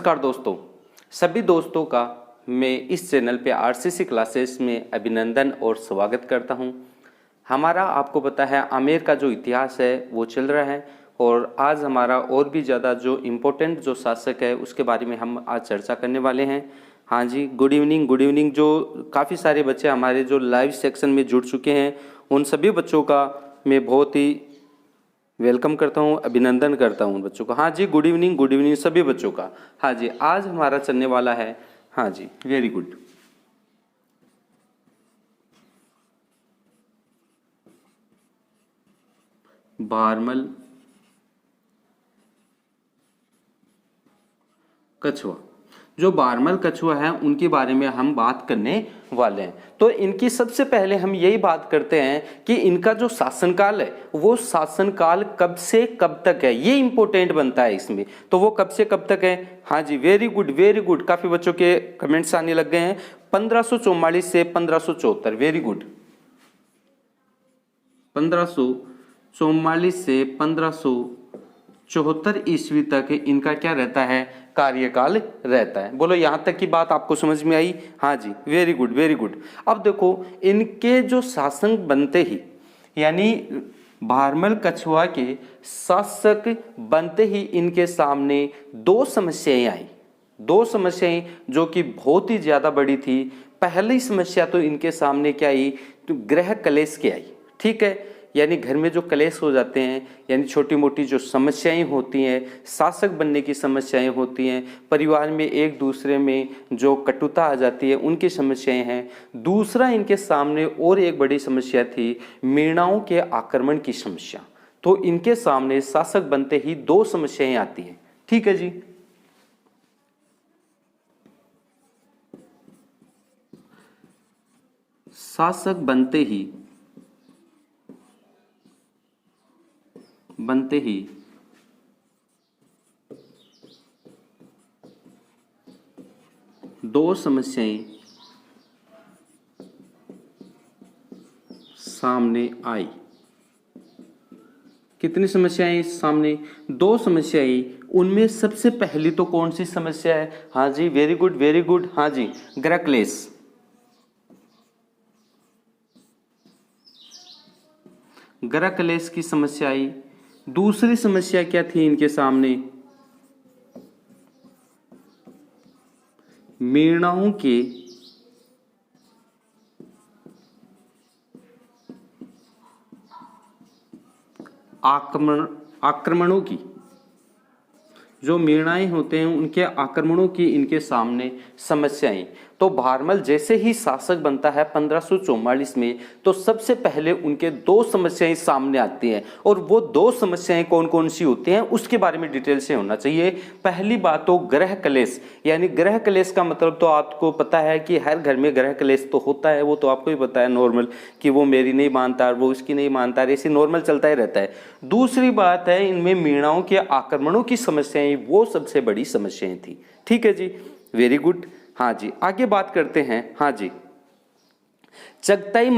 नमस्कार दोस्तों, सभी दोस्तों का मैं इस चैनल पे आरसीसी क्लासेस में अभिनंदन और स्वागत करता हूं। हमारा आपको पता है आमेर का जो इतिहास है वो चल रहा है और आज हमारा और भी ज़्यादा जो इम्पोर्टेंट जो शासक है उसके बारे में हम आज चर्चा करने वाले हैं। हाँ जी, गुड इवनिंग। जो काफ़ी सारे बच्चे हमारे जो लाइव सेक्शन में जुड़ चुके हैं उन सभी बच्चों का मैं बहुत ही वेलकम करता हूँ, अभिनंदन करता हूँ बच्चों का। हाँ जी, गुड इवनिंग सभी बच्चों का। हाँ जी, आज हमारा चलने वाला है, हाँ जी, वेरी गुड, बारमल कछुआ। जो बारमल कछुआ है उनके बारे में हम बात करने वाले हैं। तो इनकी सबसे पहले हम यही बात करते हैं कि इनका जो शासनकाल है वो शासनकाल कब से कब तक है, ये इंपॉर्टेंट बनता है इसमें। तो वो कब से कब तक है? हाँ जी, वेरी गुड, काफी बच्चों के कमेंट्स आने लग गए हैं। 1544 से 1574, वेरी गुड। 1544 से 1574 ईस्वी तक इनका क्या रहता है? कार्यकाल रहता है। बोलो, यहां तक की बात आपको समझ में आई? हाँ जी, वेरी गुड। अब देखो, इनके जो शासन बनते ही, यानी भारमल कछुआ के शासक बनते ही इनके सामने दो समस्याएं आई। दो समस्याएं जो कि बहुत ही ज्यादा बड़ी थी। पहली समस्या तो इनके सामने क्या आई? तो गृह कलेश की आई। ठीक है, यानी घर में जो कलेश हो जाते हैं, यानी छोटी मोटी जो समस्याएं होती हैं, शासक बनने की समस्याएं होती हैं, परिवार में एक दूसरे में जो कटुता आ जाती है, उनकी समस्याएं हैं। दूसरा इनके सामने और एक बड़ी समस्या थी, मीणाओं के आक्रमण की समस्या। तो इनके सामने शासक बनते ही दो समस्याएं आती हैं। ठीक है जी, शासक बनते ही दो समस्याएं सामने आई। कितनी समस्याएं सामने? दो समस्याएं। उनमें सबसे पहली तो कौन सी समस्या है? हाँ जी, वेरी गुड, हाँ जी, गृह क्लेश। गृह क्लेश की समस्या आई। दूसरी समस्या क्या थी इनके सामने? मीणाओं के आक्रमणों की, जो मीणाएं होते हैं उनके आक्रमणों की इनके सामने समस्याएं। तो भारमल जैसे ही शासक बनता है 1544 में, तो सबसे पहले उनके दो समस्याएं सामने आती हैं। और वो दो समस्याएं कौन कौन सी होती हैं उसके बारे में डिटेल से होना चाहिए। पहली बात तो गृह कलेश, यानी गृह कलेश का मतलब तो आपको पता है कि हर घर में गृह कलेश तो होता है, वो तो आपको ही पता है नॉर्मल, कि वो मेरी नहीं मानता, वो उसकी नहीं मानता, ऐसे नॉर्मल चलता ही रहता है। दूसरी बात है, इनमें मीणाओं के आक्रमणों की समस्याएं, वो सबसे बड़ी समस्याएं थी। ठीक है जी, वेरी गुड। हाँ जी, आगे बात करते हैं। हाँ जी, चगताई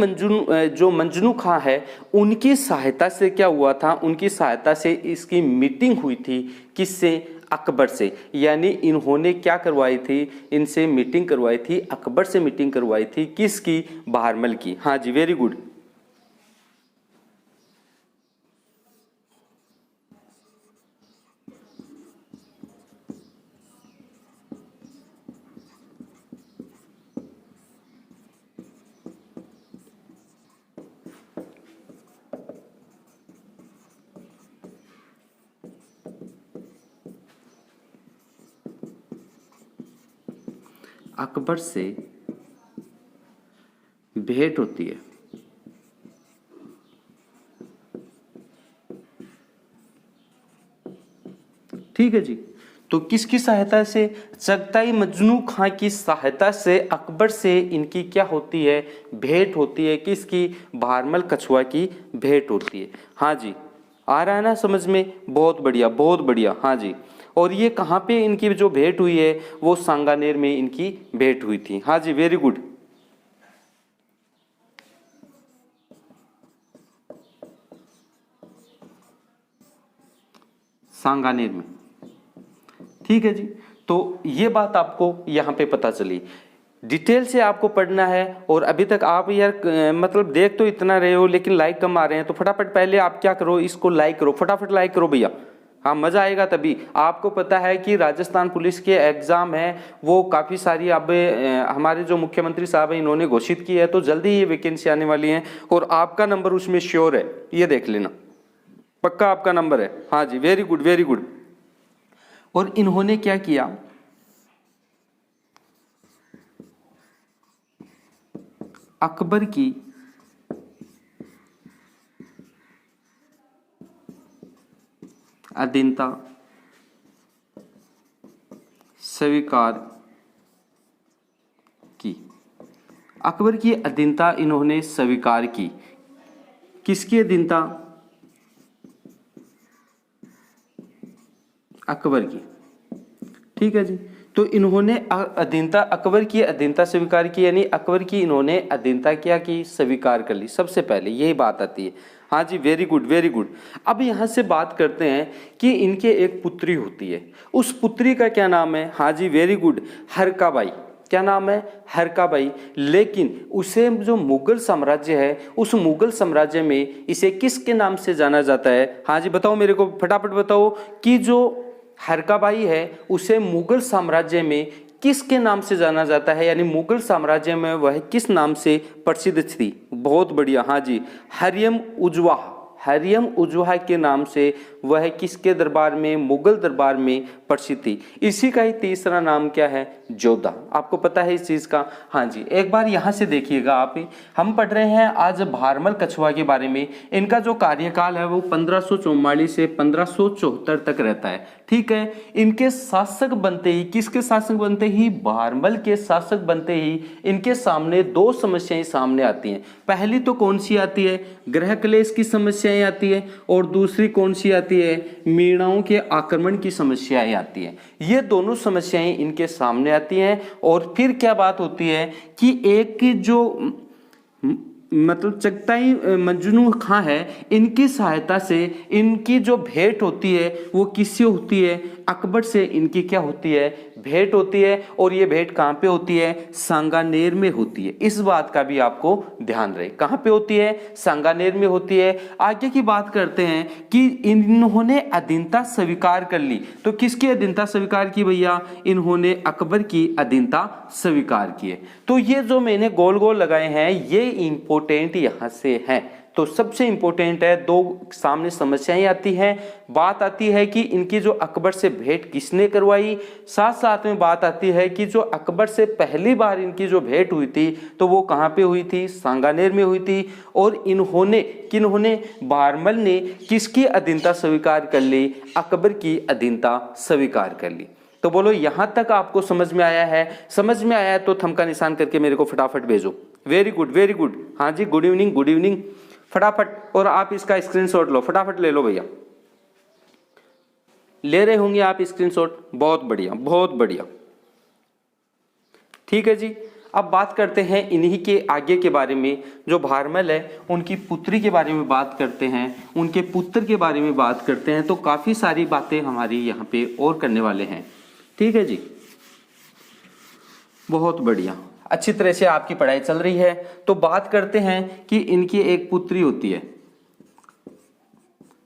जो मंजनू खां है, उनकी सहायता से क्या हुआ था? उनकी सहायता से इसकी मीटिंग हुई थी। किससे? अकबर से। यानी इन्होंने क्या करवाई थी? इनसे मीटिंग करवाई थी, अकबर से मीटिंग करवाई थी। किसकी? भारमल की। हाँ जी, वेरी गुड। अकबर से भेंट होती है। ठीक है जी, तो किसकी सहायता से? चगताई मजनू खां की सहायता से अकबर से इनकी क्या होती है? भेंट होती है। किसकी? भारमल कछुआ की भेंट होती है। हाँ जी, आ रहा है ना समझ में? बहुत बढ़िया। हाँ जी, और ये कहाँ पे इनकी जो भेंट हुई है? वो सांगानेर में इनकी भेंट हुई थी। हाँ जी, वेरी गुड। सांगानेर में। ठीक है जी, तो ये बात आपको यहाँ पे पता चली। डिटेल से आपको पढ़ना है। और अभी तक आप यार मतलब देख तो इतना रहे हो लेकिन लाइक कम आ रहे हैं, तो फटाफट पहले आप क्या करो, इसको लाइक करो, फटाफट लाइक करो भैया। हाँ, मज़ा आएगा तभी। आपको पता है कि राजस्थान पुलिस के एग्ज़ाम है वो काफ़ी सारी अब हमारे जो मुख्यमंत्री साहब हैं इन्होंने घोषित की है, तो जल्दी ही ये वैकेंसी आने वाली है और आपका नंबर उसमें श्योर है, ये देख लेना, पक्का आपका नंबर है। हाँ जी, वेरी गुड वेरी गुड। और इन्होंने क्या किया, अकबर की अधीनता स्वीकार की। अकबर की अधीनता इन्होंने स्वीकार की। किसकी अधीनता? अकबर की। ठीक है जी। तो इन्होंने अधीनता, अकबर की अधीनता स्वीकार की, यानी अकबर की इन्होंने अधीनता क्या की, स्वीकार कर ली। सबसे पहले यही बात आती है। हाँ जी, वेरी गुड वेरी गुड। अब यहाँ से बात करते हैं कि इनके एक पुत्री होती है, उस पुत्री का क्या नाम है? हाँ जी, वेरी गुड, हरकाबाई। क्या नाम है? हरकाबाई। लेकिन उसे जो मुगल साम्राज्य है, उस मुगल साम्राज्य में इसे किसके नाम से जाना जाता है? हाँ जी, बताओ मेरे को, फटाफट बताओ कि जो हरकाबाई है उसे मुगल साम्राज्य में किसके नाम से जाना जाता है, यानी मुगल साम्राज्य में वह किस नाम से प्रसिद्ध थी? बहुत बढ़िया, हाँ जी, हरियम उजवा। हरियम उजवा के नाम से वह किसके दरबार में, मुगल दरबार में प्रसिद्ध थी। इसी का ही तीसरा नाम क्या है? जोधा। आपको पता है इस चीज का? हाँ जी, एक बार यहाँ से देखिएगा आप, हम पढ़ रहे हैं आज भारमल कछुआ के बारे में। इनका जो कार्यकाल है वो 1544 से 1574 तक रहता है। ठीक है, इनके शासक बनते ही, किसके शासक बनते ही? भारमल के शासक बनते ही इनके सामने दो समस्याएं सामने आती हैं। पहली तो कौन सी आती है? गृह क्लेश की समस्याएं आती है, और दूसरी कौन सी आती है? मीणाओं के आक्रमण की समस्याएं आती हैं। ये दोनों समस्याएं इनके सामने आती हैं। और फिर क्या बात होती है कि एक जो मतलब चगताई मंजनू खां है, इनकी सहायता से इनकी जो भेंट होती है वो किससे होती है? अकबर से इनकी क्या होती है? भेंट होती है। और ये भेंट कहाँ पे होती है? सांगानेर में होती है। इस बात का भी आपको ध्यान रहे, कहाँ पे होती है? सांगानेर में होती है। आगे की बात करते हैं कि इन्होंने अधीनता स्वीकार कर ली। तो किसकी अधीनता स्वीकार की भैया? इन्होंने अकबर की अधीनता स्वीकार की है। तो ये जो मैंने गोल गोल लगाए हैं ये इंपॉर्टेंट यहाँ से हैं। तो सबसे इंपॉर्टेंट है, दो सामने समस्याएं आती हैं। बात आती है कि इनकी जो अकबर से भेंट किसने करवाई, साथ साथ में बात आती है कि जो अकबर से पहली बार इनकी जो भेंट हुई थी तो वो कहाँ पे हुई थी? सांगानेर में हुई थी। और इन्होंने, किन्होंने? भारमल ने किसकी अधीनता स्वीकार कर ली? अकबर की अधीनता स्वीकार कर ली। तो बोलो यहां तक आपको समझ में आया है? समझ में आया है तो थंब का निशान करके मेरे को फटाफट भेजो। Very good very good. हाँ जी, गुड इवनिंग गुड इवनिंग, फटाफट। और आप इसका स्क्रीनशॉट लो, फटाफट ले लो भैया। ले रहे होंगे आप स्क्रीनशॉट? बहुत बढ़िया बहुत बढ़िया। ठीक है जी। अब बात करते हैं इन्हीं के आगे के बारे में। जो भारमल है उनकी पुत्री के बारे में बात करते हैं, उनके पुत्र के बारे में बात करते हैं। तो काफी सारी बातें हमारी यहाँ पे और करने वाले हैं। ठीक है जी, बहुत बढ़िया, अच्छी तरह से आपकी पढ़ाई चल रही है। तो बात करते हैं कि इनकी एक पुत्री होती है,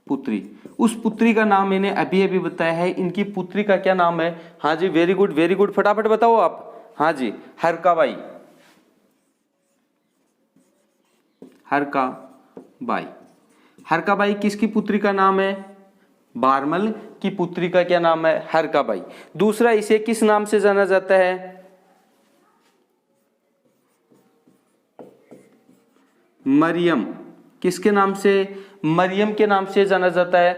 पुत्री। उस पुत्री का नाम मैंने अभी अभी बताया है। इनकी पुत्री का क्या नाम है? हाँ जी, वेरी गुड वेरी गुड, फटाफट बताओ आप। हाँ जी, हरकाबाई। हरकाबाई। हरकाबाई किसकी पुत्री का नाम है? भारमल की पुत्री का क्या नाम है? हरकाबाई। दूसरा, इसे किस नाम से जाना जाता है? मरियम। किसके नाम से? मरियम के नाम से जाना जाता है।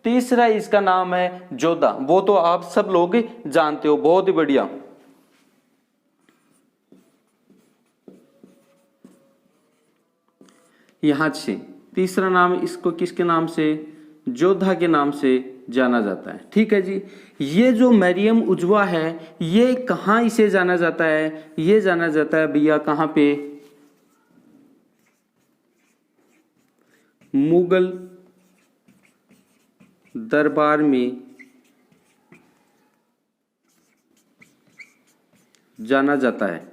तीसरा इसका नाम है जोधा। वो तो आप सब लोग जानते हो। बहुत ही बढ़िया। यहां से तीसरा नाम इसको किसके नाम से? जोधा के नाम से जाना जाता है। ठीक है जी। ये जो मरियम उजवा है ये कहां इसे जाना जाता है? ये जाना जाता है भैया कहां पे? मुगल दरबार में जाना जाता है।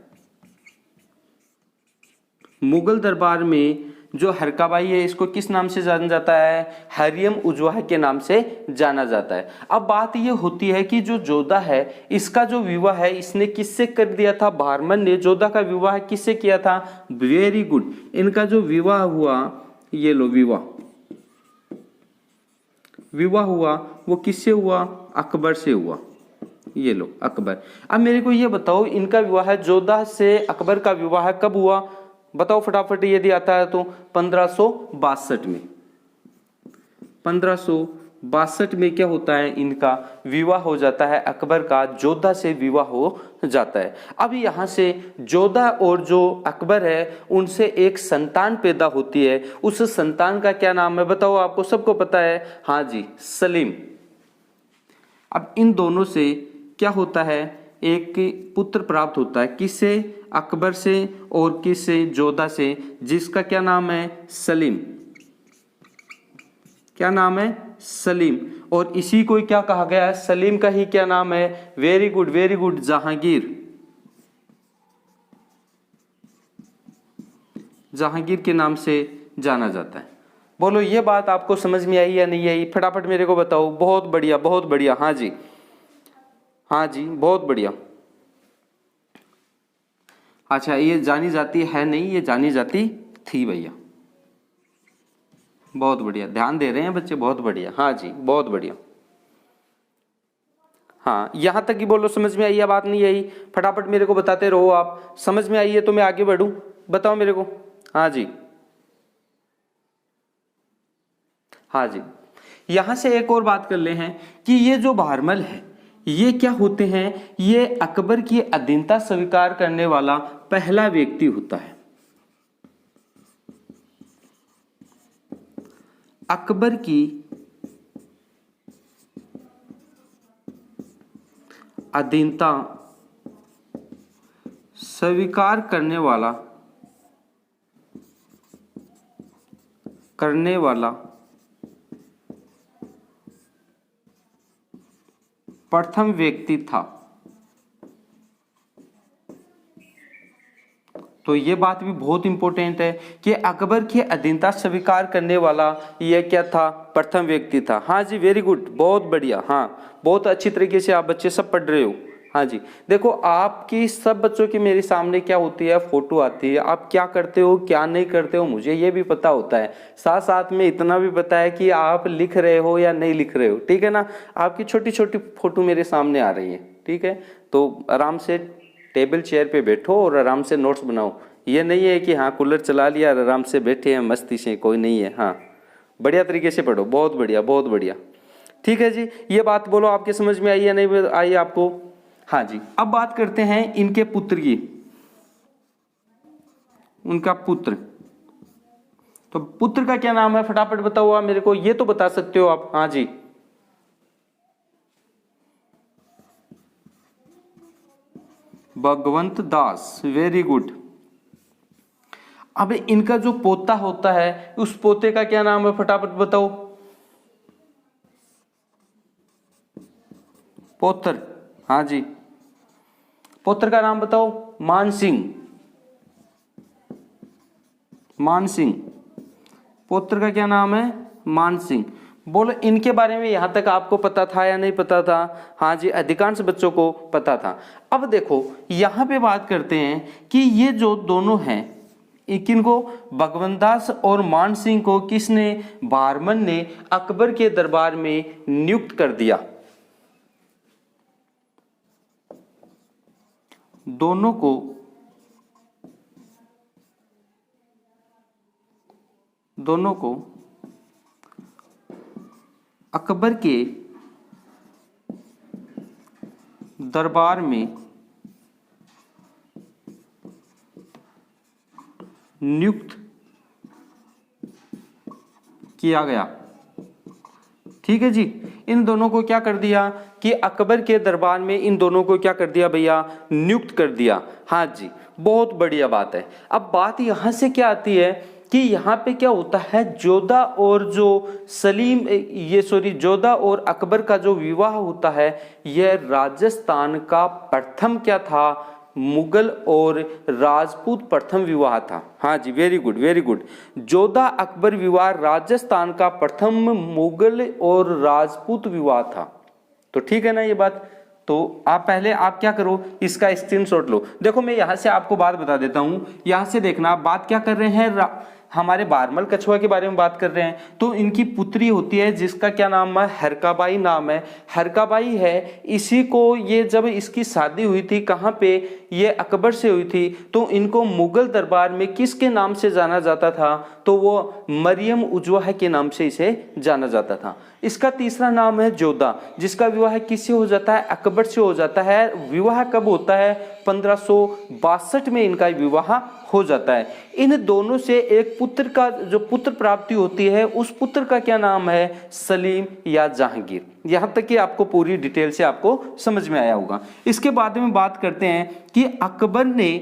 मुगल दरबार में जो हरकाबाई है इसको किस नाम से जाना जाता है? हरियम उजवा के नाम से जाना जाता है। अब बात ये होती है कि जो जोधा है इसका जो विवाह है इसने किससे कर दिया था? भारमल ने जोधा का विवाह किससे किया था? Very good. इनका जो विवाह हुआ, ये लो विवाह हुआ वो किससे हुआ? अकबर से हुआ। ये लो अकबर। अब मेरे को ये बताओ, इनका विवाह जोधा से अकबर का विवाह कब हुआ? बताओ फटाफट, यदि आता है तो 1562 में। 1562 में क्या होता है? इनका विवाह हो जाता है, अकबर का जोधा से विवाह हो जाता है। अब यहाँ से जोधा और जो अकबर है उनसे एक संतान पैदा होती है। उस संतान का क्या नाम है बताओ? आपको सबको पता है, हाँ जी, सलीम। अब इन दोनों से क्या होता है? एक पुत्र प्राप्त होता है। किससे? अकबर से। और किससे? जोधा से, जिसका क्या नाम है? सलीम। क्या नाम है? सलीम। और इसी को क्या कहा गया है? सलीम का ही क्या नाम है? Very good, very good, Jahangir. Jahangir के नाम से जाना जाता है। बोलो ये बात आपको समझ में आई या नहीं आई? फटाफट मेरे को बताओ। बहुत बढ़िया, बहुत बढ़िया। हाँ जी, हाँ जी, बहुत बढ़िया। अच्छा, ये जानी जाती है नहीं, ये जानी जाती थी भैया। बहुत बढ़िया, ध्यान दे रहे हैं बच्चे, बहुत बढ़िया। हाँ जी, बहुत बढ़िया। हाँ, यहां तक ही बोलो समझ में आई या बात नहीं आई? फटाफट मेरे को बताते रहो आप। समझ में आई है तो मैं आगे बढ़ूं, बताओ मेरे को। हाँ जी, हाँ जी। यहां से एक और बात कर ले हैं कि ये जो भारमल है ये क्या होते हैं? ये अकबर की अधीनता स्वीकार करने वाला पहला व्यक्ति होता है। अकबर की अधीनता स्वीकार करने वाला प्रथम व्यक्ति था। तो ये बात भी बहुत इंपॉर्टेंट है कि अकबर की अधीनता स्वीकार करने वाला ये क्या था? प्रथम व्यक्ति था। हाँ जी, वेरी गुड, बहुत बढ़िया। हाँ, बहुत अच्छी तरीके से आप बच्चे सब पढ़ रहे हो। हाँ जी, देखो आपकी सब बच्चों की मेरे सामने क्या होती है? फोटो आती है। आप क्या करते हो क्या नहीं करते हो मुझे ये भी पता होता है, साथ साथ में इतना भी पता है कि आप लिख रहे हो या नहीं लिख रहे हो। ठीक है ना? आपकी छोटी छोटी फोटो मेरे सामने आ रही है। ठीक है, तो आराम से टेबल चेयर पे बैठो और आराम से नोट्स बनाओ। ये नहीं है कि हाँ कूलर चला लिया और आराम से बैठे हैं मस्ती से, कोई नहीं है। हाँ, बढ़िया तरीके से पढ़ो। बहुत बढ़िया, बहुत बढ़िया। ठीक है जी, ये बात बोलो आपके समझ में आई या नहीं आई आपको? हाँ जी, अब बात करते हैं इनके पुत्र की। उनका पुत्र, तो पुत्र का क्या नाम है? फटाफट बताओ आप मेरे को, ये तो बता सकते हो आप। हाँ जी, भगवंत दास, वेरी गुड। अब इनका जो पोता होता है उस पोते का क्या नाम है? फटाफट बताओ। पोत्र, हाँ जी, पुत्र का नाम बताओ। मान सिंह। मान सिंह, पुत्र का क्या नाम है? मान सिंह। बोलो इनके बारे में यहां तक आपको पता था या नहीं पता था? हाँ जी, अधिकांश बच्चों को पता था। अब देखो यहां पे बात करते हैं कि ये जो दोनों हैं, किनको? भगवंत दास और मान सिंह को किसने? भारमल ने अकबर के दरबार में नियुक्त कर दिया। दोनों को अकबर के दरबार में नियुक्त किया गया। ठीक है जी, इन दोनों को क्या कर दिया कि अकबर के दरबार में इन दोनों को क्या कर दिया भैया? नियुक्त कर दिया। हाँ जी, बहुत बढ़िया बात है। अब बात यहां से क्या आती है कि यहाँ पे क्या होता है? जोधा और जो सलीम, जोधा और अकबर का जो विवाह होता है यह राजस्थान का प्रथम क्या था? मुगल और राजपूत प्रथम विवाह था। हाँ जी, very good very good. Jodha Akbar विवाह राजस्थान का प्रथम मुगल और राजपूत विवाह था। तो ठीक है ना ये बात। तो आप पहले आप क्या करो, इसका स्क्रीनशॉट लो। देखो मैं यहां से आपको बात बता देता हूं, यहां से देखना आप बात क्या कर रहे हैं, हमारे बारमल कछुआ के बारे में बात कर रहे हैं। तो इनकी पुत्री होती है जिसका क्या नाम है, हरकाबाई नाम है, हरकाबाई है। इसी को ये जब इसकी शादी हुई थी कहाँ पे, ये अकबर से हुई थी। तो इनको मुगल दरबार में किसके नाम से जाना जाता था, तो वो मरियम उजवा के नाम से इसे जाना जाता था। इसका तीसरा नाम है जोधा, जिसका विवाह किससे हो जाता है, अकबर से हो जाता है। विवाह कब होता है, 1562 में इनका विवाह हो जाता है। इन दोनों से एक पुत्र का जो पुत्र प्राप्ति होती है, उस पुत्र का क्या नाम है, सलीम या जहांगीर। यहां तक कि आपको पूरी डिटेल से आपको समझ में आया होगा। इसके बाद में बात करते हैं कि अकबर ने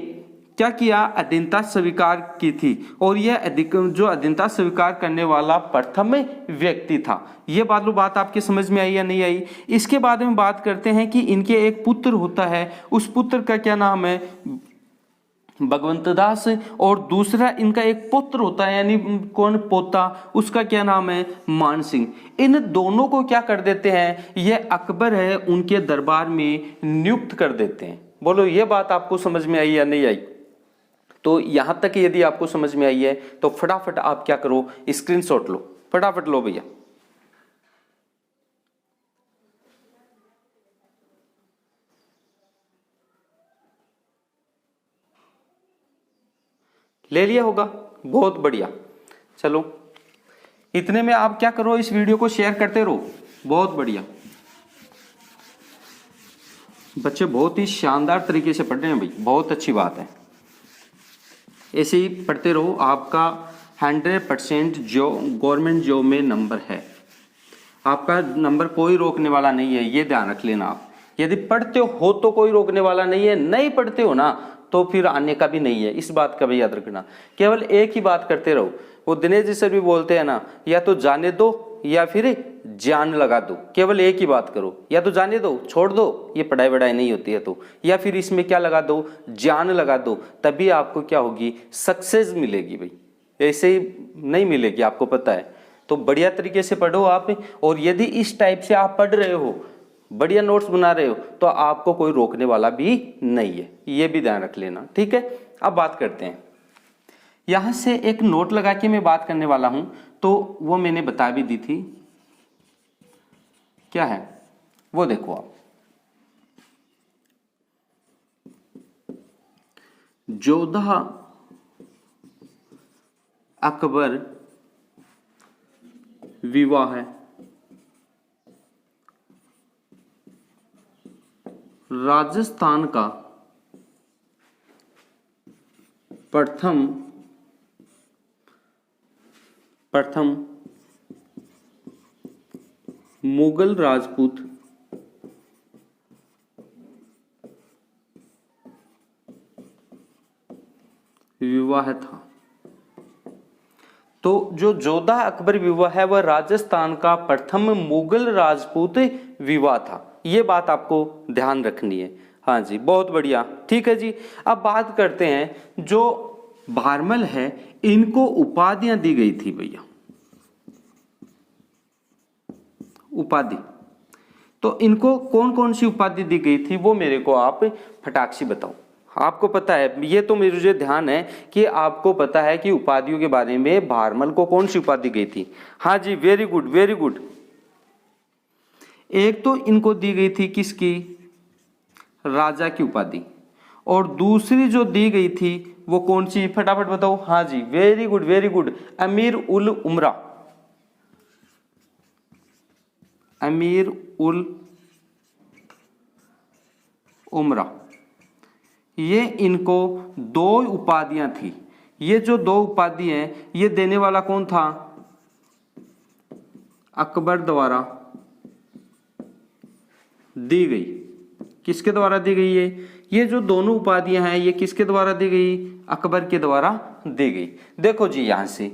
क्या किया, अधीनता स्वीकार की थी, और यह जो अधीनता स्वीकार करने वाला प्रथम व्यक्ति था। यह बात आपके समझ में आई या नहीं आई। इसके बाद में बात करते हैं कि इनके एक पुत्र होता है, उस पुत्र का क्या नाम है, भगवंत दास, और दूसरा इनका एक पुत्र होता है, यानी कौन, पोता, उसका क्या नाम है, मान सिंह। इन दोनों को क्या कर देते हैं, ये अकबर है उनके दरबार में नियुक्त कर देते हैं। बोलो ये बात आपको समझ में आई या नहीं आई। तो यहां तक यदि आपको समझ में आई है तो फटाफट आप क्या करो, स्क्रीनशॉट लो, फटाफट लो भैया। ले लिया होगा, बहुत बढ़िया। चलो इतने में आप क्या करो, इस वीडियो को शेयर करते रहो, बहुत बढ़िया। बच्चे बहुत ही शानदार तरीके से पढ़ रहे हैं भाई, बहुत अच्छी बात है। ऐसे ही पढ़ते रहो, आपका 100% जो गवर्नमेंट जॉब में नंबर है, आपका नंबर कोई रोकने वाला नहीं है, ये ध्यान रख लेना। आप यदि पढ़ते हो तो कोई रोकने वाला नहीं है, नहीं पढ़ते हो ना तो फिर आने का भी नहीं है, इस बात का भी याद रखना। केवल एक ही बात करते रहो। वो दिनेश जी सर भी बोलते हैं ना, या तो जाने दो या फिर जान लगा दो, केवल एक ही बात करो, या तो जाने दो, छोड़ दो, ये पढ़ाई वढ़ाई नहीं होती है तो, या फिर इसमें क्या लगा दो, जान लगा दो, तभी आपको क्या होगी, सक्सेस मिलेगी भाई, ऐसे ही नहीं मिलेगी, आपको पता है। तो बढ़िया तरीके से पढ़ो आप, और यदि इस टाइप से आप पढ़ रहे हो, बढ़िया नोट्स बना रहे हो, तो आपको कोई रोकने वाला भी नहीं है, ये भी ध्यान रख लेना, ठीक है। अब बात करते हैं, यहां से एक नोट लगा के मैं बात करने वाला हूं, तो वो मैंने बता भी दी थी, क्या है वो देखो आप। जोधा अकबर विवाह है राजस्थान का प्रथम मुगल राजपूत विवाह था। तो जो जोधा अकबर विवाह है वह राजस्थान का प्रथम मुगल राजपूत विवाह था, ये बात आपको ध्यान रखनी है। हाँ जी, बहुत बढ़िया, ठीक है जी। अब बात करते हैं, जो भारमल है इनको उपाधियां दी गई थी भैया, उपाधि। तो इनको कौन कौन सी उपाधि दी गई थी वो मेरे को आप फटाक से बताओ। आपको पता है, ये तो मुझे ध्यान है कि आपको पता है कि उपाधियों के बारे में भारमल को कौन सी उपाधि गई थी। हाँ जी, वेरी गुड वेरी गुड। एक तो इनको दी गई थी किसकी, राजा की उपाधि, और दूसरी जो दी गई थी वो कौन सी, फटाफट बताओ। हाँ जी, वेरी गुड वेरी गुड, अमीर उल उमरा, अमीर उल उमरा। ये इनको दो उपाधियां थी। ये जो दो उपाधि हैं ये देने वाला कौन था, अकबर द्वारा दी गई। किसके द्वारा दी गई है, ये जो दोनों उपाधियां हैं ये किसके द्वारा दी गई, अकबर के द्वारा दी गई। देखो जी, यहां से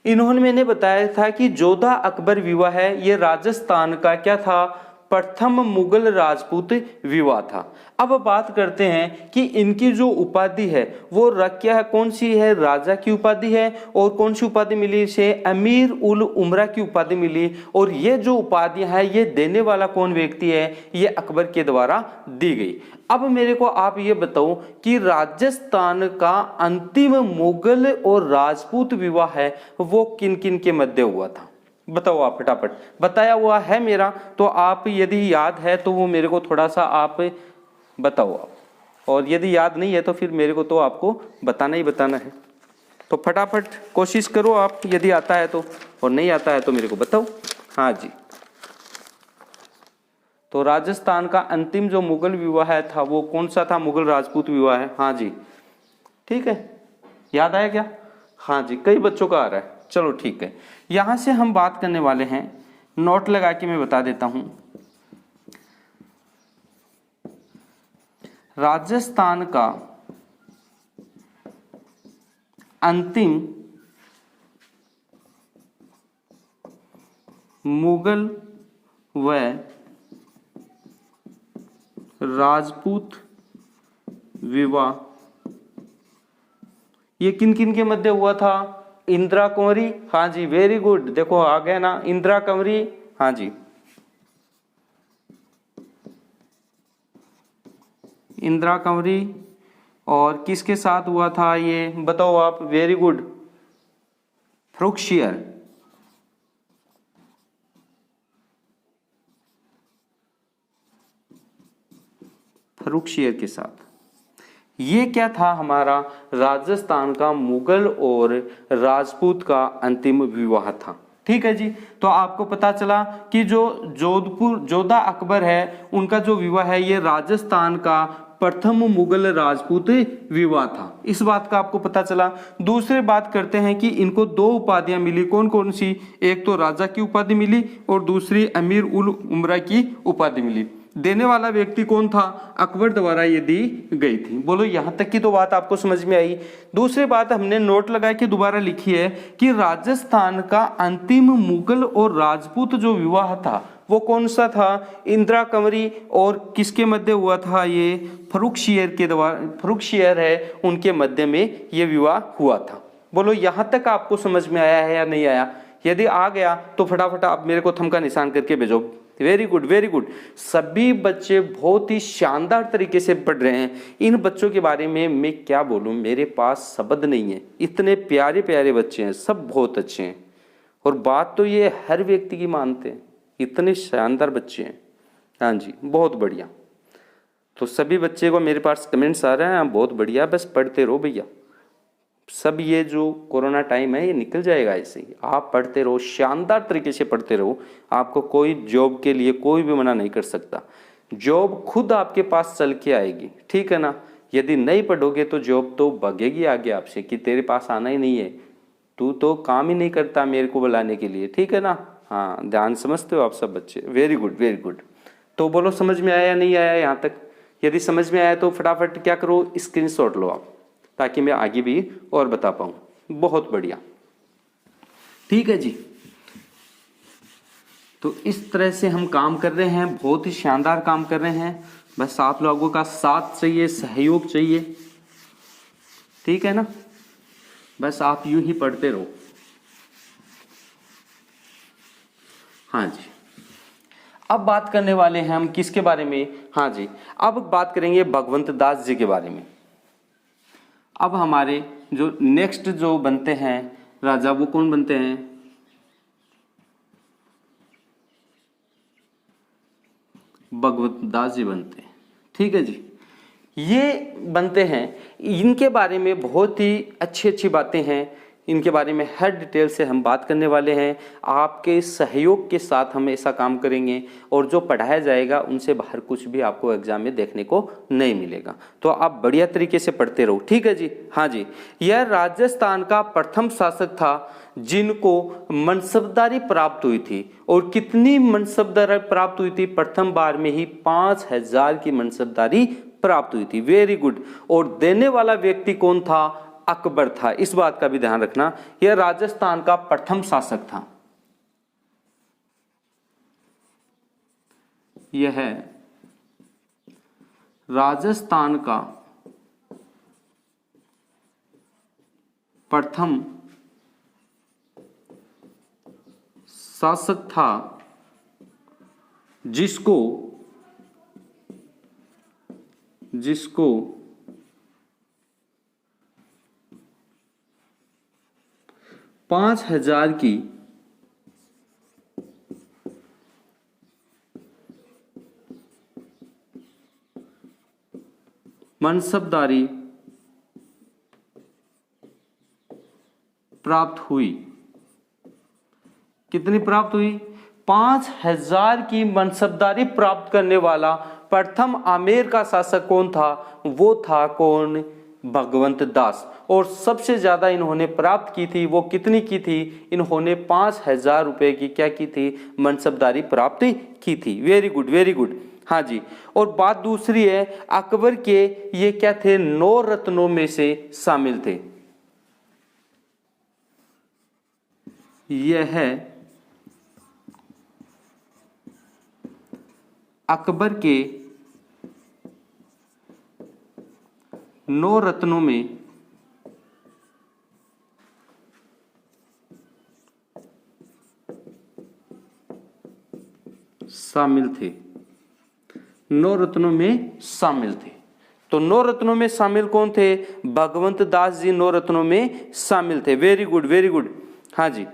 इन्होंने, मैंने बताया था कि जोधा अकबर विवाह है, ये राजस्थान का क्या था, प्रथम मुगल राजपूत विवाह था। अब बात करते हैं कि इनकी जो उपाधि है वो क्या है, कौन सी है, राजा की उपाधि है। और कौन सी उपाधि मिली इसे, अमीर उल उमरा की उपाधि मिली। और ये जो उपाधियां है ये देने वाला कौन व्यक्ति है, ये अकबर के द्वारा दी गई। अब मेरे को आप ये बताओ कि राजस्थान का अंतिम मुगल और राजपूत विवाह है वो किन किन के मध्य हुआ था, बताओ आप फटाफट। बताया हुआ है मेरा, तो आप यदि याद है तो वो मेरे को थोड़ा सा आप बताओ आप, और यदि याद नहीं है तो फिर मेरे को तो आपको बताना ही बताना है। तो फटाफट कोशिश करो आप, यदि आता है तो, और नहीं आता है तो मेरे को बताओ। हाँ जी, तो राजस्थान का अंतिम जो मुगल विवाह था वो कौन सा था, मुगल राजपूत विवाह है। हाँ जी, ठीक है, याद आया क्या? हाँ जी, कई बच्चों का आ रहा है, चलो ठीक है। यहां से हम बात करने वाले हैं, नोट लगा के मैं बता देता हूं। राजस्थान का अंतिम मुगल व राजपूत विवाह ये किन किन के मध्य हुआ था, इंदिरा कुंवरी, हाँ जी वेरी गुड, देखो आ गया ना, इंदिरा कुंवरी, हाँ जी इंदिरा कुंवरी। और किसके साथ हुआ था ये बताओ आप, वेरी गुड, फ्रुक्शियर, फ्रुक्शियर के साथ। ये क्या था, हमारा राजस्थान का मुगल और राजपूत का अंतिम विवाह था। ठीक है जी, तो आपको पता चला कि जो जोधा अकबर है उनका जो विवाह है ये राजस्थान का प्रथम मुगल राजपूत विवाह था, इस बात का आपको पता चला। दूसरी बात करते हैं कि इनको दो उपाधियां मिली, कौन कौन सी, एक तो राजा की उपाधि मिली और दूसरी अमीर उल उमरा की उपाधि मिली। देने वाला व्यक्ति कौन था, अकबर द्वारा ये दी गई थी। बोलो यहां तक की तो बात आपको समझ में आई। दूसरी बात हमने नोट लगा के दोबारा लिखी है कि राजस्थान का अंतिम मुगल और राजपूत जो विवाह था वो कौन सा था, इंदिरा कुंवरी और किसके मध्य हुआ था, ये फ्रुक्शियर के द्वारा, फ्रुक्शियर है उनके मध्य में ये विवाह हुआ था। बोलो यहां तक आपको समझ में आया है या नहीं आया? यदि आ गया तो फटाफट आप मेरे को थंब का निशान करके भेजो। वेरी गुड वेरी गुड, सभी बच्चे बहुत ही शानदार तरीके से पढ़ रहे हैं। इन बच्चों के बारे में मैं क्या बोलूं, मेरे पास शब्द नहीं है, इतने प्यारे प्यारे बच्चे हैं, सब बहुत अच्छे हैं। और बात तो ये हर व्यक्ति की मानते हैं, इतने शानदार बच्चे हैं। हाँ जी बहुत बढ़िया। तो सभी बच्चे को मेरे पास कमेंट्स आ रहे हैं, बहुत बढ़िया, बस पढ़ते रहो भैया। सब ये जो कोरोना टाइम है ये निकल जाएगा, ऐसे ही आप पढ़ते रहो, शानदार तरीके से पढ़ते रहो। आपको कोई जॉब के लिए कोई भी मना नहीं कर सकता, जॉब खुद आपके पास चल के आएगी, ठीक है ना। यदि नहीं पढ़ोगे तो जॉब तो भागेगी आगे आपसे कि तेरे पास आना ही नहीं है, तू तो काम ही नहीं करता मेरे को बुलाने के लिए, ठीक है ना। हाँ ध्यान समझते हो आप सब बच्चे, वेरी गुड वेरी गुड। तो बोलो समझ में आया या नहीं आया यहाँ तक? यदि समझ में आया तो फटाफट क्या करो, स्क्रीनशॉट लो आप, ताकि मैं आगे भी और बता पाऊं। बहुत बढ़िया, ठीक है जी। तो इस तरह से हम काम कर रहे हैं, बहुत ही शानदार काम कर रहे हैं। बस आप लोगों का साथ चाहिए, सहयोग चाहिए, ठीक है ना। बस आप यूं ही पढ़ते रहो। हाँ जी, अब बात करने वाले हैं हम किसके बारे में, हाँ जी अब बात करेंगे भगवंत दास जी के बारे में। अब हमारे जो नेक्स्ट जो बनते हैं राजा, वो कौन बनते हैं, भगवंत दास जी बनते हैं, ठीक है जी। ये बनते हैं, इनके बारे में बहुत ही अच्छी अच्छी बातें हैं, इनके बारे में हर डिटेल से हम बात करने वाले हैं। आपके सहयोग के साथ हम ऐसा काम करेंगे, और जो पढ़ाया जाएगा उनसे बाहर कुछ भी आपको एग्जाम में देखने को नहीं मिलेगा। तो आप बढ़िया तरीके से पढ़ते रहो, ठीक है जी। हाँ जी, यह राजस्थान का प्रथम शासक था जिनको मनसबदारी प्राप्त हुई थी। और कितनी मनसबदारी प्राप्त हुई थी, प्रथम बार में ही 5000 की मनसबदारी प्राप्त हुई थी, वेरी गुड। और देने वाला व्यक्ति कौन था, अकबर था, इस बात का भी ध्यान रखना। यह राजस्थान का प्रथम शासक था। यह राजस्थान का प्रथम शासक था जिसको 5,000 की मनसबदारी प्राप्त हुई। कितनी प्राप्त हुई? 5,000 की मनसबदारी प्राप्त करने वाला प्रथम आमेर का शासक कौन था? वो था कौन? भगवंत दास। और सबसे ज्यादा इन्होंने प्राप्त की थी, वो कितनी की थी? इन्होंने 5,000 रुपए की क्या की थी? मनसबदारी प्राप्त की थी। Very good, very good. हाँ जी। और बात दूसरी है, अकबर के ये क्या थे? 9 रत्नों में से शामिल थे। यह है अकबर के 9 रत्नों में शामिल थे। 9 रत्नों में शामिल थे। तो 9 रत्नों में शामिल कौन थे? भगवंत दास जी 9 रत्नों में शामिल थे। Very good, very good. हाँ जी।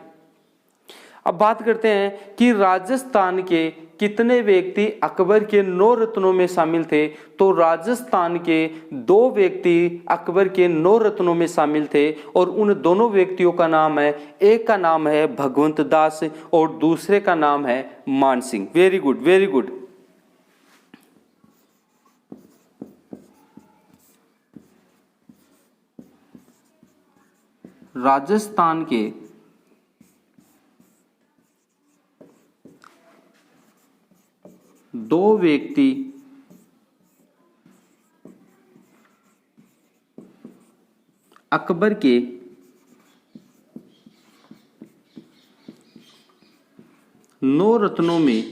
अब बात करते हैं कि राजस्थान के कितने व्यक्ति अकबर के 9 रत्नों में शामिल थे? तो राजस्थान के 2 व्यक्ति अकबर के 9 रत्नों में शामिल थे और उन दोनों व्यक्तियों का नाम है, एक का नाम है भगवंत दास और दूसरे का नाम है मान Singh. Very good, very good. Rajasthan के 2 व्यक्ति अकबर के 9 रत्नों में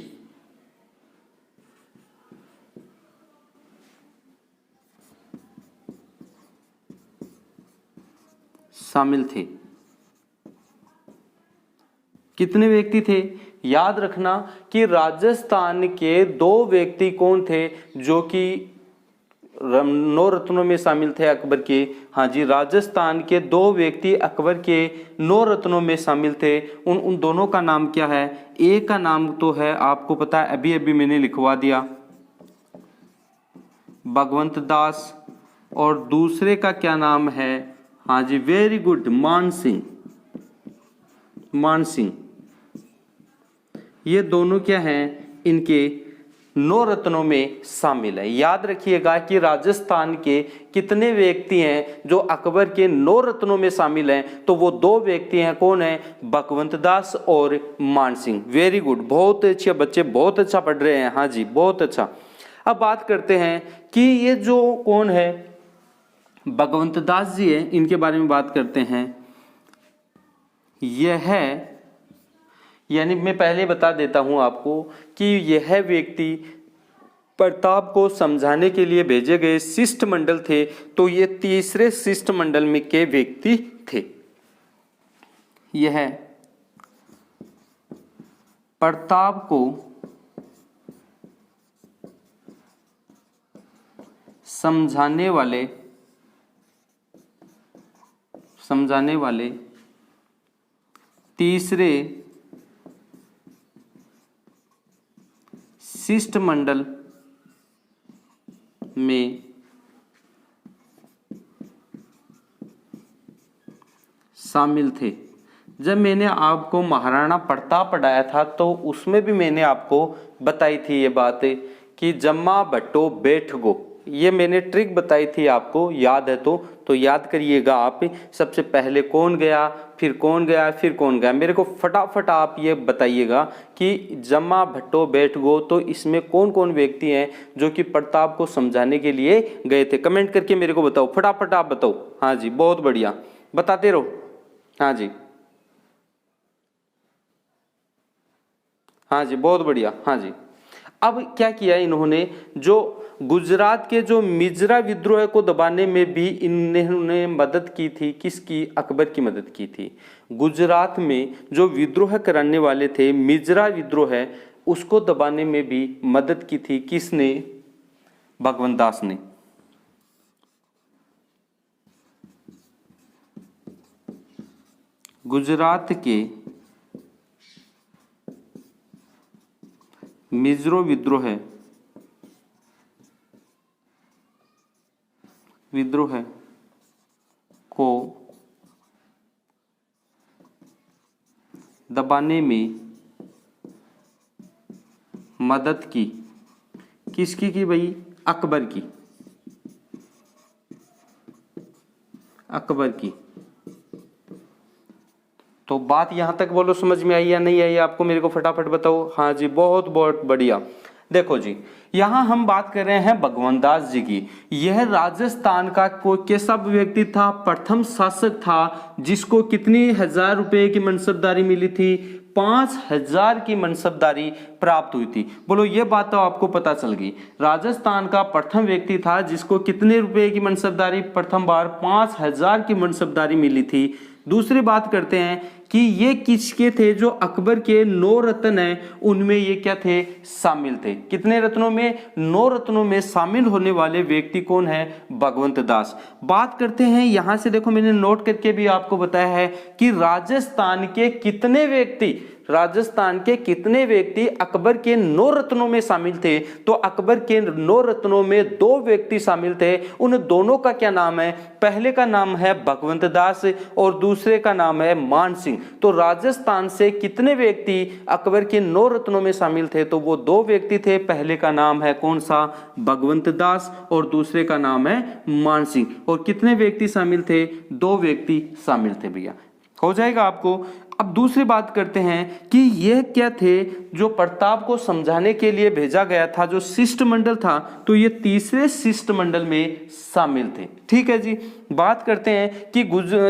शामिल थे। कितने व्यक्ति थे? याद रखना कि राजस्थान के 2 व्यक्ति कौन थे जो कि 9 रत्नों में शामिल थे अकबर के? हाँ जी, राजस्थान के 2 व्यक्ति अकबर के 9 रत्नों में शामिल थे। उन दोनों का नाम क्या है? एक का नाम तो है, आपको पता है, अभी अभी मैंने लिखवा दिया, भगवंत दास। और दूसरे का क्या नाम है? हाँ जी, वेरी गुड, मान सिंह। मान सिंह। ये दोनों क्या हैं? इनके 9 रत्नों में शामिल है। याद रखिएगा कि राजस्थान के कितने व्यक्ति हैं जो अकबर के 9 रत्नों में शामिल हैं? तो वो 2 व्यक्ति हैं। कौन है? भगवंत दास और मान सिंह। वेरी गुड, बहुत अच्छे बच्चे, बहुत अच्छा पढ़ रहे हैं। हाँ जी, बहुत अच्छा। अब बात करते हैं कि ये जो कौन है, भगवंत दास जी है, इनके बारे में बात करते हैं। यह है, यानी मैं पहले बता देता हूं आपको कि यह व्यक्ति प्रताप को समझाने के लिए भेजे गए शिष्टमंडल थे। तो ये तीसरे शिष्टमंडल में के व्यक्ति थे। यह प्रताप को समझाने वाले तीसरे शिष्टमंडल में शामिल थे। जब मैंने आपको महाराणा प्रताप पढ़ाया था तो उसमें भी मैंने आपको बताई थी ये बात कि जम्मा भट्टो बैठ गो, ये मैंने ट्रिक बताई थी आपको, याद है तो याद करिएगा आप। सबसे पहले कौन गया, फिर कौन गया, फिर कौन गया, मेरे को फटाफट आप ये बताइएगा कि जम्मा भट्टो बैठ गो, तो इसमें कौन कौन व्यक्ति हैं जो कि प्रताप को समझाने के लिए गए थे? कमेंट करके मेरे को बताओ, फटाफट आप बताओ। हाँ जी, बहुत बढ़िया, बताते रहो। हाँ जी, हाँ जी, बहुत बढ़िया। हाँ जी, अब क्या किया इन्होंने, जो गुजरात के जो मिजरा विद्रोह को दबाने में भी इन्होंने मदद की थी। किसकी? अकबर की मदद की थी। गुजरात में जो विद्रोह कराने वाले थे, मिजरा विद्रोह है, उसको दबाने में भी मदद की थी। किसने? भगवंत दास ने। गुजरात के मिजरो विद्रोह को दबाने में मदद की। किसकी की भाई? अकबर की। अकबर की। तो बात यहां तक बोलो, समझ में आई या नहीं आई आपको? मेरे को फटाफट बताओ। हाँ जी, बहुत बहुत बढ़िया। देखो जी, यहां हम बात कर रहे हैं भगवंत दास जी की। यह राजस्थान का कोई कैसा व्यक्ति था? प्रथम शासक था, जिसको कितनी 1000 रुपए की मनसबदारी मिली थी? 5000 की मनसबदारी प्राप्त हुई थी। बोलो, ये बात तो आपको पता चल गई। राजस्थान का प्रथम व्यक्ति था जिसको कितने रुपए की मनसबदारी? प्रथम बार 5000 की मनसबदारी मिली थी। दूसरी बात करते हैं कि ये किसके थे? जो अकबर के 9 रत्न हैं, उनमें ये क्या थे? शामिल थे। कितने रत्नों में? 9 रत्नों में शामिल होने वाले व्यक्ति कौन है? भगवंत दास। बात करते हैं यहां से, देखो मैंने नोट करके भी आपको बताया है कि राजस्थान के कितने व्यक्ति अकबर के 9 रत्नों में शामिल थे। तो अकबर के 9 रत्नों में 2 व्यक्ति शामिल थे। उन दोनों का क्या नाम है? पहले का नाम है भगवंत दास और दूसरे का नाम है मान सिंह। तो राजस्थान से कितने व्यक्ति अकबर के 9 रत्नों में शामिल थे? तो वो 2 व्यक्ति थे। पहले का नाम है कौन सा? भगवंत दास, और दूसरे का नाम है मान सिंह। और कितने व्यक्ति शामिल थे? 2 व्यक्ति शामिल थे भैया। हो जाएगा आपको। अब दूसरी बात करते हैं कि यह क्या थे? जो प्रताप को समझाने के लिए भेजा गया था, जो शिष्टमंडल था, तो ये तीसरे शिष्टमंडल में शामिल थे। ठीक है जी। बात करते हैं कि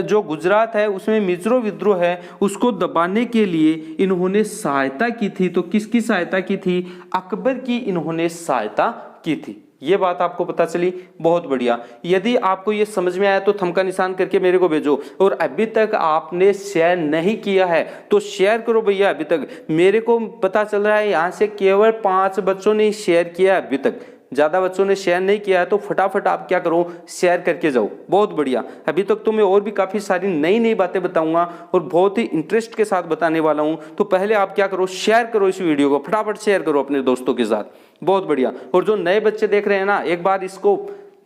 जो गुजरात है उसमें मिजरो विद्रोह है, उसको दबाने के लिए इन्होंने सहायता की थी। तो किसकी सहायता की थी? अकबर की इन्होंने सहायता की थी। ये बात आपको पता चली, बहुत बढ़िया। यदि आपको ये समझ में आया तो थंब का निशान करके मेरे को भेजो। और अभी तक आपने शेयर नहीं किया है तो शेयर करो भैया। अभी तक मेरे को पता चल रहा है यहाँ से केवल 5 बच्चों ने शेयर किया है, अभी तक ज्यादा बच्चों ने शेयर नहीं किया है। तो फटाफट आप क्या करो, शेयर करके जाओ। बहुत बढ़िया। अभी तक तो मैं और भी काफी सारी नई नई बातें बताऊंगा और बहुत ही इंटरेस्ट के साथ बताने वाला हूं। तो पहले आप क्या करो, शेयर करो इस वीडियो को, फटाफट शेयर करो अपने दोस्तों के साथ। बहुत बढ़िया। और जो नए बच्चे देख रहे हैं ना, एक बार इसको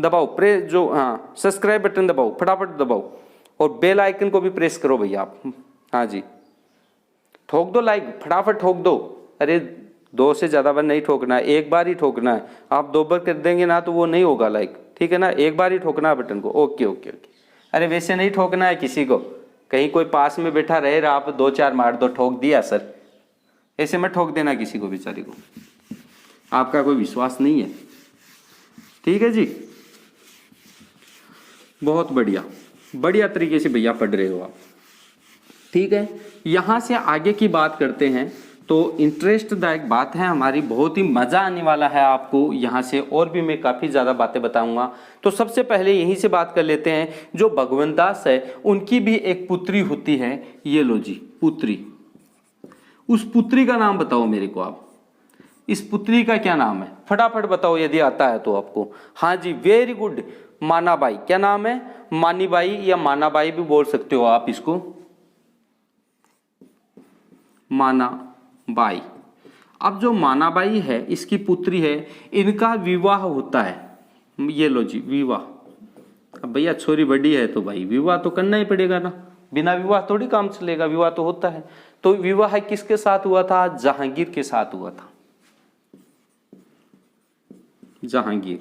दबाओ, प्रेस जो सब्सक्राइब बटन दबाओ, फटाफट दबाओ, और बेल आइकन को भी प्रेस करो भैया आप। हाँ जी, ठोक दो लाइक, फटाफट ठोक दो। अरे 2 से ज्यादा बार नहीं ठोकना है, एक बार ही ठोकना है। आप 2 बार कर देंगे ना तो वो नहीं होगा लाइक, ठीक है ना? एक बार ही ठोकना है बटन को। Okay okay okay. अरे वैसे नहीं ठोकना है किसी को, कहीं कोई पास में बैठा रहे, आप 2-4 मार दो, ठोक दिया सर, ऐसे मत ठोक देना किसी को, बेचारे को। आपका कोई विश्वास नहीं है, ठीक है जी। बहुत बढ़िया, बढ़िया तरीके से भैया पढ़ रहे हो आप, ठीक है। यहां से आगे की बात करते हैं तो इंटरेस्टदायक बात है हमारी, बहुत ही मजा आने वाला है आपको यहाँ से। और भी मैं काफी ज्यादा बातें बताऊंगा। तो सबसे पहले यहीं से बात कर लेते हैं, जो भगवंत दास है उनकी भी एक पुत्री होती है। ये लो जी, पुत्री। उस पुत्री का नाम बताओ मेरे को आप। इस पुत्री का क्या नाम है? फटाफट बताओ यदि आता है तो आपको। हाँ जी, वेरी गुड, मानाबाई। क्या नाम है? मानीबाई या मानाबाई भी बोल सकते हो आप इसको, मानाबाई। अब जो मानाबाई है, इसकी पुत्री है, इनका विवाह होता है। ये लो जी, विवाह। अब भैया छोरी बड़ी है तो भाई विवाह तो करना ही पड़ेगा ना, बिना विवाह थोड़ी काम चलेगा, विवाह तो होता है। तो विवाह किसके साथ हुआ था? जहांगीर के साथ हुआ था। जहांगीर,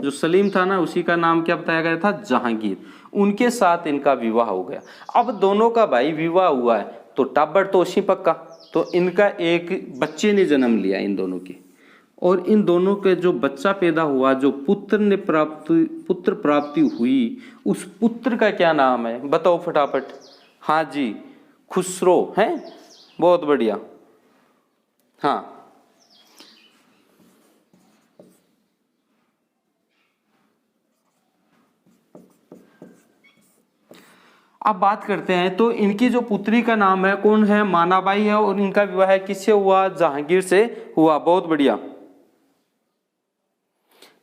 जो सलीम था ना, उसी का नाम क्या बताया गया था? जहांगीर। उनके साथ इनका विवाह हो गया। अब दोनों का भाई विवाह हुआ है तो टाबर तो उसी पक्का। तो इनका एक बच्चे ने जन्म लिया इन दोनों के, और इन दोनों के जो बच्चा पैदा हुआ, जो पुत्र प्राप्ति हुई, उस पुत्र का क्या नाम है? बताओ फटाफट। हाँ जी, खुसरो है। बहुत बढ़िया। हाँ, अब बात करते हैं तो इनकी जो पुत्री का नाम है कौन है, मानाबाई है, और इनका विवाह किससे हुआ, जहांगीर से हुआ। बहुत बढ़िया,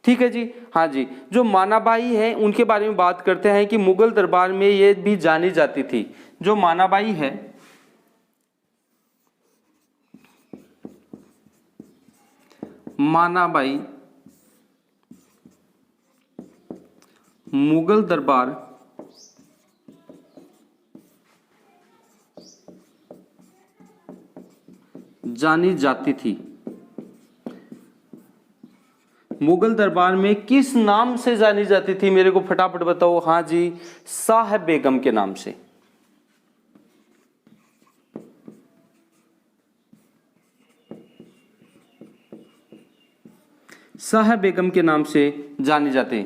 ठीक है जी। हाँ जी, जो मानाबाई है उनके बारे में बात करते हैं कि मुगल दरबार में ये भी जानी जाती थी। जो मानाबाई है, मानाबाई मुगल दरबार जानी जाती थी। मुगल दरबार में किस नाम से जानी जाती थी, मेरे को फटाफट बताओ। हाँ जी, साहब बेगम के नाम से। साहब बेगम के नाम से जानी जाती,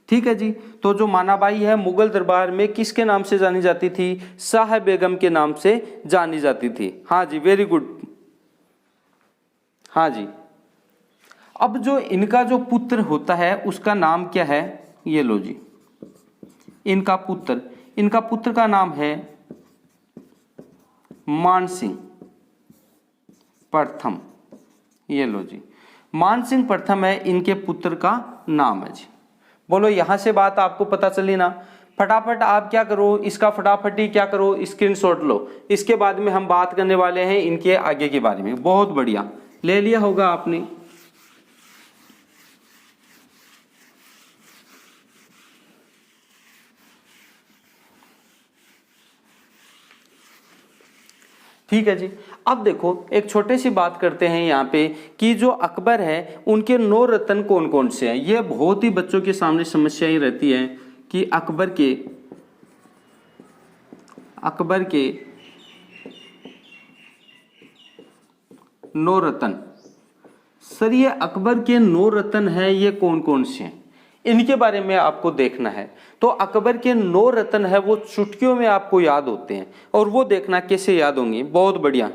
ठीक है जी। तो जो मानाबाई है मुगल दरबार में किसके नाम से जानी जाती थी, साहब बेगम के नाम से जानी जाती थी। हाँ जी, वेरी गुड। हाँ जी, अब जो इनका जो पुत्र होता है उसका नाम क्या है, ये लो जी। इनका पुत्र का नाम है मानसिंह प्रथम। ये लो जी, मानसिंह प्रथम है इनके पुत्र का नाम है जी। बोलो, यहां से बात आपको पता चली ना। फटाफट आप क्या करो, इसका फटाफट ही क्या करो, स्क्रीनशॉट लो। इसके बाद में हम बात करने वाले हैं इनके आगे के बारे में। बहुत बढ़िया, ले लिया होगा आपने। ठीक है जी। अब देखो, एक छोटी सी बात करते हैं यहाँ पे कि जो अकबर है उनके 9 रत्न कौन कौन से हैं। ये बहुत ही बच्चों के सामने समस्या ही रहती है कि अकबर के 9 रत्न। सर, ये अकबर के 9 रत्न हैं, ये कौन कौन से हैं, इनके बारे में आपको देखना है। तो अकबर के 9 रत्न है वो चुटकियों में आपको याद होते हैं, और वो देखना कैसे याद होंगे। बहुत बढ़िया।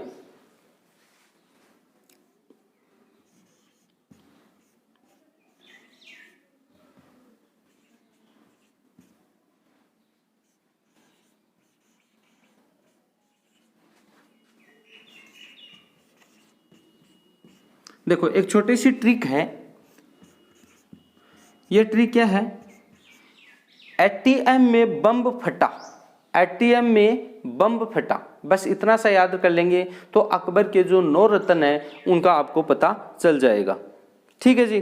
देखो, एक छोटी सी ट्रिक है। ये ट्रिक क्या है, एटीएम में बम फटा, एटीएम में बम फटा, बस इतना सा याद कर लेंगे तो अकबर के जो 9 रत्न है उनका आपको पता चल जाएगा। ठीक है जी।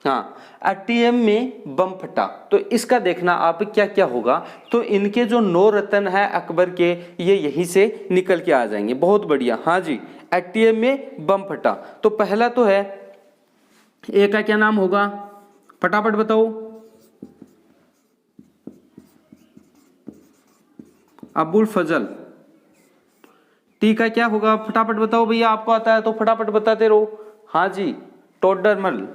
हाँ, एटीएम में बम फटा, तो इसका देखना आप क्या क्या होगा। तो इनके जो 9 रत्न है अकबर के, ये यहीं से निकल के आ जाएंगे। बहुत बढ़िया। हाँ जी, एटीएम में बम फटा, तो पहला तो है, ए का क्या नाम होगा, फटाफट बताओ। अबुल फजल। टी का क्या होगा, फटाफट बताओ भैया, आपको आता है तो फटाफट बताते रहो। हाँ जी, टोडरमल।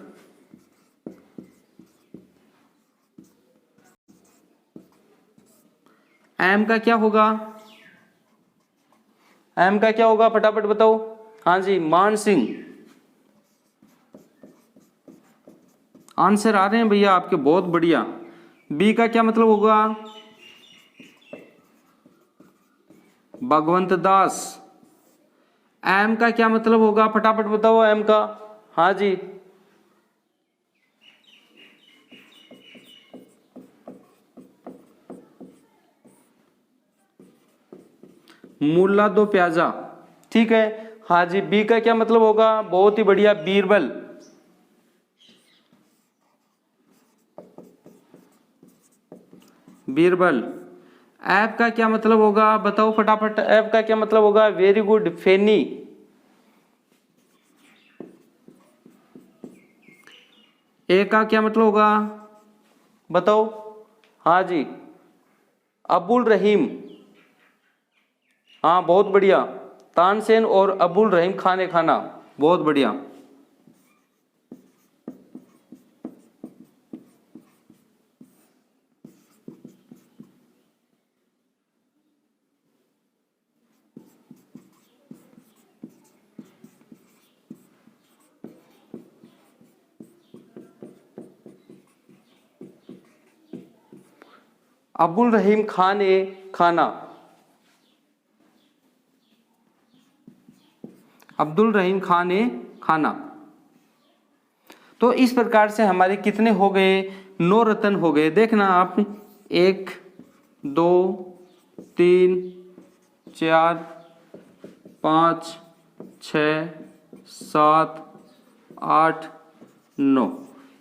एम का क्या होगा, एम का क्या होगा, फटाफट बताओ। हाँ जी, मान सिंह। आंसर आ रहे हैं भैया आपके, बहुत बढ़िया। बी का क्या मतलब होगा, भगवंत दास। एम का क्या मतलब होगा, फटाफट बताओ एम का। हाँ जी, मुल्ला दो प्याजा। ठीक है। हाँ जी, बी का क्या मतलब होगा, बहुत ही बढ़िया, बीरबल। बीरबल। ऐप का क्या मतलब होगा, बताओ फटाफट, ऐप का क्या मतलब होगा, वेरी गुड, फेनी। ए का क्या मतलब होगा, बताओ। हाँ जी, अबुल रहीम। हाँ, बहुत बढ़िया, तानसेन और अबुल रहीम खाने खाना। बहुत बढ़िया। अब्दुल रहीम खान ए खाना, अब्दुल रहीम खान ए खाना। तो इस प्रकार से हमारे कितने हो गए, 9 रत्न हो गए। देखना आप 1 2 3 4 5 6 7 8 9,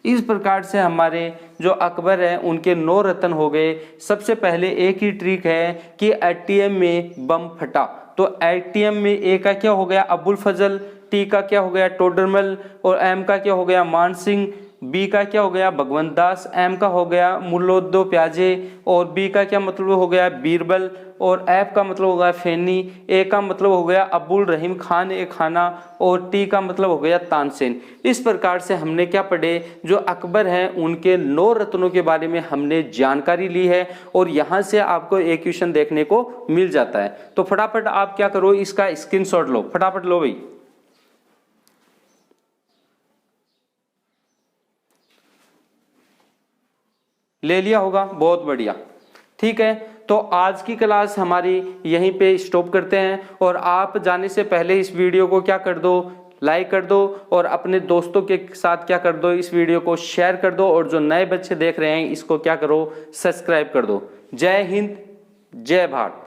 इस प्रकार से हमारे जो अकबर है उनके 9 रत्न हो गए। सबसे पहले एक ही ट्रिक है कि एटीएम में बम फटा, तो एटीएम में ए का क्या हो गया, अबुल फजल, टी का क्या हो गया, टोडरमल, और एम का क्या हो गया, मान सिंह, बी का क्या हो गया, भगवंत दास, एम का हो गया मुल्लोदो प्याजे, और बी का क्या मतलब हो गया, बीरबल, और एफ का मतलब हो गया फैनी, ए का मतलब हो गया अब्दुल रहीम खान ए खाना, और टी का मतलब हो गया तानसेन। इस प्रकार से हमने क्या पढ़े, जो अकबर हैं उनके 9 रत्नों के बारे में हमने जानकारी ली है, और यहाँ से आपको एक क्वेश्चन देखने को मिल जाता है। तो फटाफट आप क्या करो, इसका स्क्रीनशॉट लो, फटाफट लो भाई। ले लिया होगा, बहुत बढ़िया, ठीक है। तो आज की क्लास हमारी यहीं पे स्टॉप करते हैं, और आप जाने से पहले इस वीडियो को क्या कर दो, लाइक कर दो, और अपने दोस्तों के साथ क्या कर दो, इस वीडियो को शेयर कर दो, और जो नए बच्चे देख रहे हैं इसको क्या करो, सब्सक्राइब कर दो। जय हिंद, जय भारत।